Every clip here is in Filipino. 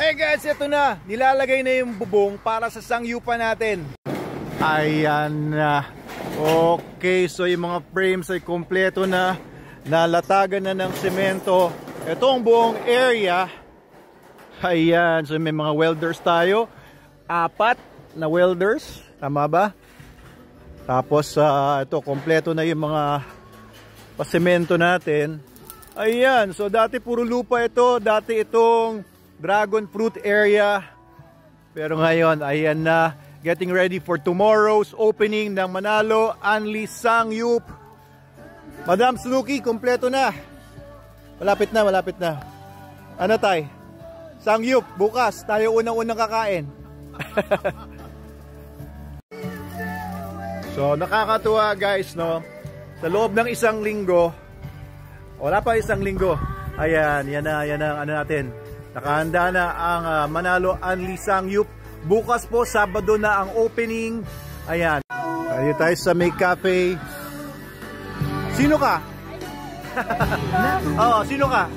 Hey guys, ito na. Nilalagay na yung bubong para sa sangyupan natin. Ayan na. Okay, so yung mga frames ay kompleto na. Nalatagan na ng semento. Ito ang buong area. Ayan, so may mga welders tayo. 4 na welders. Tama ba? Tapos ito, kompleto na yung mga pasemento natin. Ayan, so dati puro lupa ito. Dati itong dragon fruit area. Pero ngayon, ayan na. Getting ready for tomorrow's opening ng Manalo Anli Sangyup. Madam Snooki, kompleto na. Malapit na, malapit na. Ano tay? Sangyup, bukas. Tayo unang-unang kakain. So, nakakatuwa guys, no? Sa loob ng isang linggo, wala pa isang linggo. Ayan, yan na ano natin. Nakahanda na ang Manalo Anli Sangyup. Bukas po, Sabado na ang opening. Ayan. Tayo tayo sa May Cafe. Sino ka? Oo, sino ka?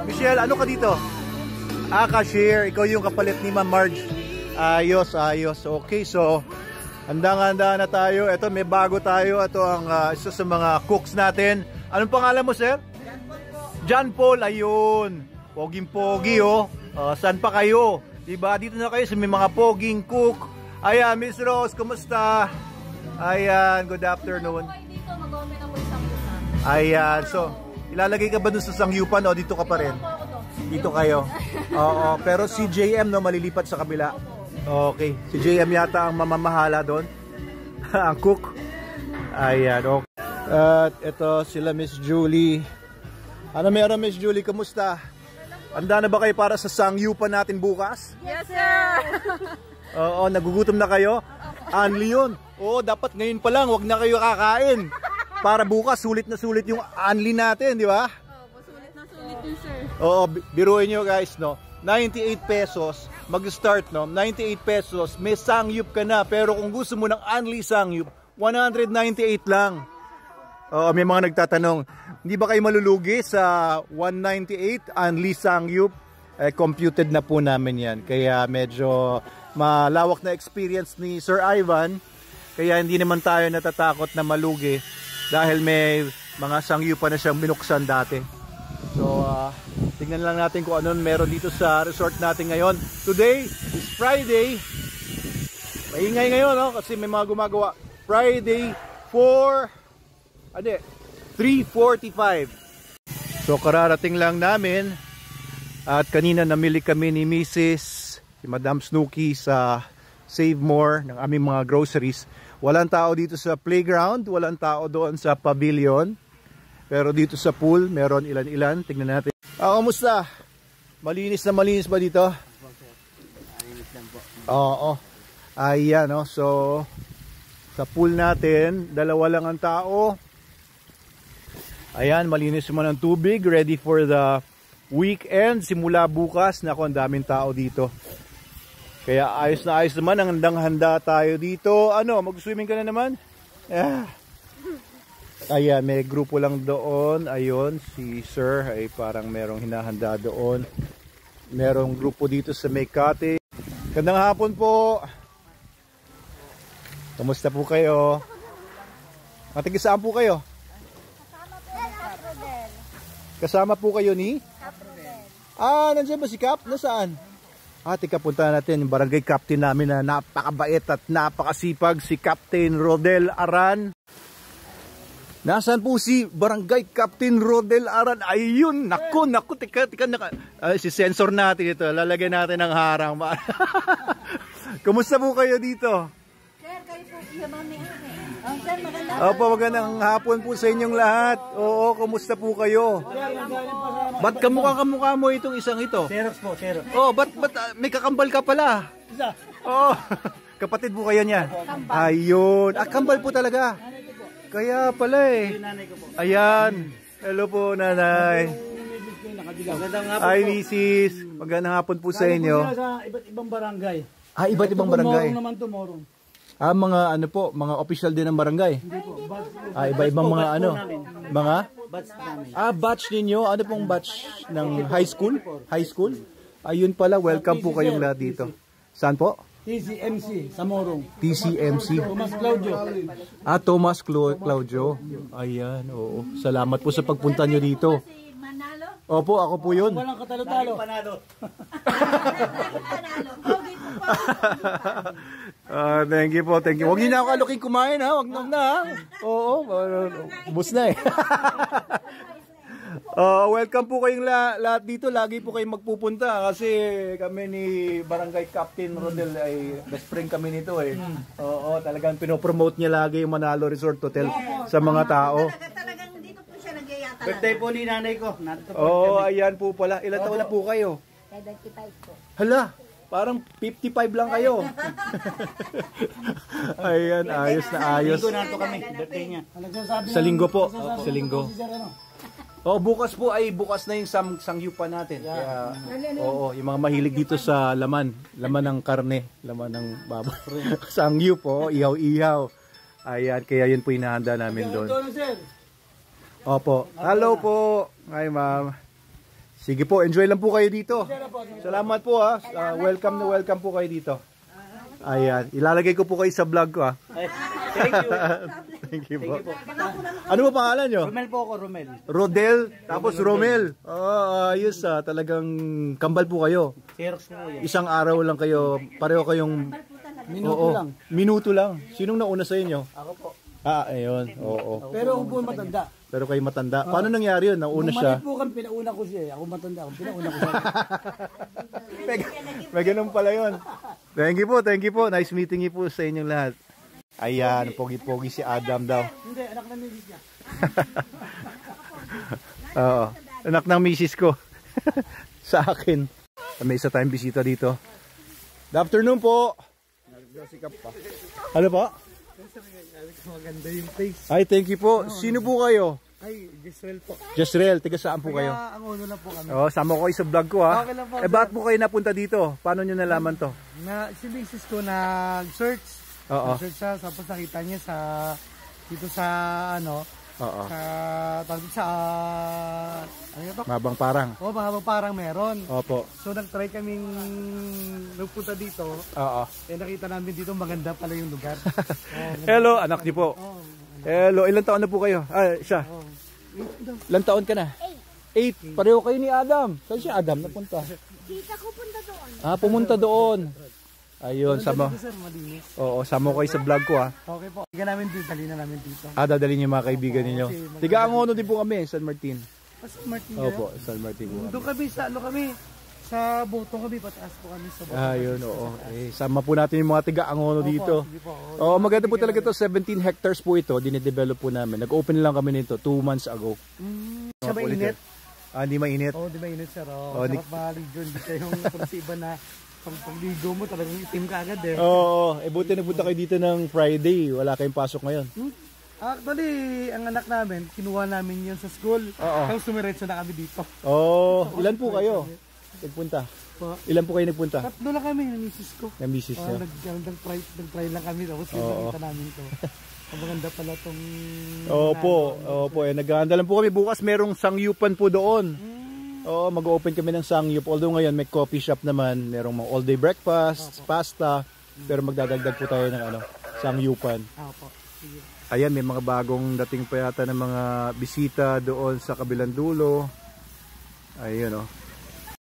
Michelle, ano ka dito? Cashier. Ikaw yung kapalit ni Ma'am Marge. Ayos, ayos. Okay, so handang-handa na tayo. Ito, may bago tayo. Ito ang isa sa mga cooks natin. Anong pangalan mo, sir? John Paul, ayun. Poging-pogi, oh. Saan pa kayo? Diba? Dito na kayo sa may mga poging cook. Ayan, Miss Rose, kumusta? Ayan, good afternoon. Ayan, so, ilalagay ka ba dun sa sangyupan o dito ka pa rin? Dito kayo. Oo, pero si JM, no, malilipat sa kabila. Okay, si JM yata ang mamamahala doon. Ang cook. Ayan, okay. At ito sila Miss Julie. Ano meron, Miss Julie? Kumusta? Handa na ba kayo para sa sangyupan natin bukas? Yes, sir! Oo, nagugutom na kayo? Anli yun. Oo, dapat ngayon pa lang, wag na kayo kakain. Para bukas, sulit na sulit yung anli natin, di ba? Oo, sulit na sulit yun, sir. Oo, biruin nyo guys, no? 98 pesos, mag-start, no? 98 pesos, may sangyup ka na. Pero kung gusto mo ng anli sangyup, 198 lang. Oo, may mga nagtatanong, hindi ba kayo malulugi sa 198 Anli Sangyup? Computed na po namin yan. Kaya medyo malawak na experience ni Sir Ivan. Kaya hindi naman tayo natatakot na malugi dahil may mga sangyupan na siyang binuksan dati. So, tingnan lang natin kung ano meron dito sa resort natin ngayon. Today is Friday. Maingay ngayon, no? Kasi may mga gumagawa. Friday 3:45. So kararating lang namin at kanina namili kami ni Mrs. si Madam Snooki sa Save More ng aming mga groceries. Walang tao dito sa playground, walang tao doon sa pavilion. Pero dito sa pool, meron ilan-ilan. Tingnan natin. Kamusta? Malinis na malinis ba dito? Malinis lang po. Oo. Ayan, no? So sa pool natin, dalawa lang ang tao. Ayan, malinis naman ang tubig. Ready for the weekend. Simula bukas. Naku, ang daming tao dito. Kaya ayos na ayos naman. Ang handang-handa tayo dito. Ano, mag-swimming ka na naman? Yeah. Ayan, may grupo lang doon. Ayun, si Sir ay parang merong hinahanda doon. Merong grupo dito sa May Cottage. Gandang hapon po. Kamusta po kayo? Matigisaan po kayo? Kasama po kayo ni? Nandiyan ba si Cap? Nasaan? Tika, punta natin yung barangay captain namin na napakabait at napakasipag, si Captain Rodel Aran. Nasaan po si barangay Captain Rodel Aran? Ayun, naku, tika, si sensor natin ito, lalagyan natin ng harang. Kumusta po kayo dito? Sir, kayo po, yaman ni Sir, magandang Opo, magandang hapon po sa inyong lahat. Oo, kumusta po kayo? Ba't kamukha mo itong isang ito? Xerox po, Xerox. Oh, ba't may kakambal ka pala? Isa. Oh, kapatid po kayo niyan? Ayun. Kambal po talaga. Kaya pala eh. Ayan. Hello po, nanay. Magandang hapon po. Hi, misis. Magandang hapon po sa inyo. Sa iba't ibang barangay. Iba't ibang barangay. Tomorrow naman tomorrow. Mga ano po, mga official din ng barangay. Hindi po. Iba-ibang mga ano. Mga? Batch namin. Batch ninyo. Ano pong batch ng high school? High school? Ayun pala, welcome po kayong lahat dito. Saan po? TCMC, sa Morong. TCMC. Thomas Claudio. Thomas Claudio. Ayan, oo. Salamat po sa pagpunta nyo dito. Si Manalo. Opo, ako po yun. Walang katalo-talo. Manalo. Pogi po po. Thank you po, thank you. Huwag niyo na ako aluking kumain ha, huwag na ha. Oo, ubos na eh. Welcome po kayong lahat dito. Lagi po kayong magpupunta kasi kami ni Barangay Captain Rodel ay best friend kami nito eh. Oo, talagang pinopromote niya lagi yung Manalo Resort Hotel sa mga tao. Talagang dito po siya nagyayata. Birthday po ni nanay ko. Ayan po pala. Ilan taon na po kayo? 75 po. Hala, parang 55 lang kayo. Ayan, ayos na ayos. Linggo na ito kami. Birthday niya. Sa linggo po. Sa linggo. Bukas po ay bukas na yung sangyupan natin. Kaya, oo, yung mga mahilig dito sa laman ng karne, laman ng baboy. Sangyup po, ihaw-ihaw. Ayan, kaya yun po inahanda namin doon. Opo. Hello po. Hi, ma'am. Sige po, enjoy lang po kayo dito. Salamat po ha. Welcome na welcome po kayo dito. Ayan, ilalagay ko po kayo sa vlog ko ha. Thank you. Thank you po. Ano ba pangalan nyo? Romel po ako, Romel. Rodel, tapos Romel. Ayos talagang kambal po kayo. Xerox po yan. Isang araw lang kayo, pareho kayong Minuto lang. Minuto lang. Sinong nauna sa inyo? Ako po. Ayun. Oo. Pero ako po matanda. Pero kayo matanda. Paano nangyari yun? Nauna siya? Bumalik po kami, pinauna ko siya. Ako matanda ako, pinauna ko siya. May ganun pala yun. Thank you po. Nice meeting you po sa inyong lahat. Ayan, pogi-pogi si Adam daw. Hindi, anak na misis niya. Oo, anak ng misis ko. Sa akin. May isa tayong bisita dito. Good afternoon po. Ano po? Maganda yung face. Ay, thank you po. Sino po kayo? Ay, Giselle po. Jezreel, tiga saan po kayo? Ang uno na po kami. Sama ko kayo sa vlog ko ha. Okay lang po, Bakit po kayo napunta dito? Paano nyo nalaman to? Si misis ko nag-search. Oo. Nag-search siya, tapos nakita niya dito sa Oo. ano yun to? Mabang parang. Parang meron. Opo. So nag-try kaming nagpunta dito. Oo. Nakita namin dito maganda pala yung lugar. Hello, anak niyo po. Hello, ilang taon na po kayo? Siya. Ilang taon ka na? 8. Pareho kayo ni Adam. Saan si Adam napunta? Kita ko punta doon. Pumunta doon. Ayun, sama. Sir, malinis. Oo, sama ko kayo sa vlog ko ha. Okay po. Dali na namin dito. Dadalhin niyo mga kaibigan ninyo. Tiga Angono din po kami, San Martin. San Martin. Opo, San Martin po. Doon kami sa boto kami, pataas po kami sa boto. Ayun, oo. Sama po natin yung mga tiga Angono dito. Sige po. Maganda po talaga ito. 17 hectares po ito. Dinedevelop po namin. Nag-open lang kami nito 2 months ago. Siya ba init? Hindi mainit. Di ba init sir? Sarap maligo. Hindi kayong iba na pagligo mo talagang itim ka agad eh. Buti nagpunta kayo dito ng Friday. Wala kayong pasok ngayon. Actually, ang anak namin, kinuha namin yun sa school. Tapos sumiretso na kami dito. Ilan po kayo nagpunta? Ilan po kayo nagpunta? 3 lang kami, ng misis ko. Ng misis niya? Nag-try lang kami. Tapos nakita namin ito. Ang maganda pala itong... Opo. Naghahanda lang po kami. Bukas merong sangyupan po doon. Mag-open kami ng sangyup. Although ngayon may coffee shop naman. Merong mga all-day breakfast, pasta. Pero magdadagdag po tayo ng sangyupan. Sige. Ayan, may mga bagong dating pa yata ng mga bisita doon sa kabilang dulo. Ayun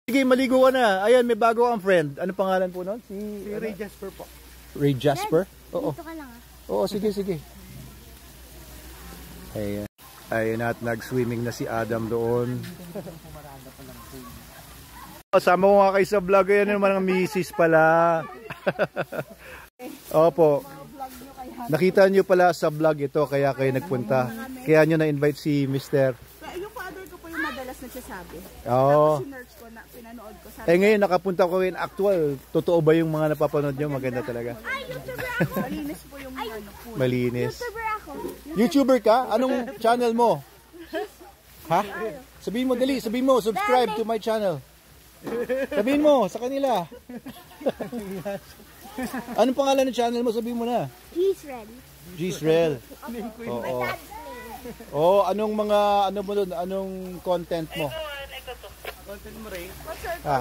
Sige, maligo ka na. Ayan, may bago ang friend. Ano pangalan po nun? Si Ray Jasper po. Ray Jasper? Oo. Dito ka lang Sige. Ayun at nag-swimming na si Adam doon. Kasama ko nga kayo sa vlog. Yan naman ang misis pala. Opo. Nakita nyo pala sa vlog ito kaya kayo nagpunta. Kaya nyo na-invite si Mr. Yung father ko po yung madalas nagsasabi. Oo. Tapos sinerch ko na, pinanood ko. Ngayon nakapunta ko in actual. Totoo ba yung mga napapanood nyo? Maganda talaga. YouTuber ako. Malinis po yung po. Malinis. YouTuber ako. YouTuber ka? Anong channel mo? Ha? Sabihin mo dali. Sabihin mo, subscribe to my channel. Sabihin mo sa kanila. Anong pangalan ng channel mo? Sabihin mo na. Gisrel. Oo. Anong mga anong content mo? Content mo rin. Ha?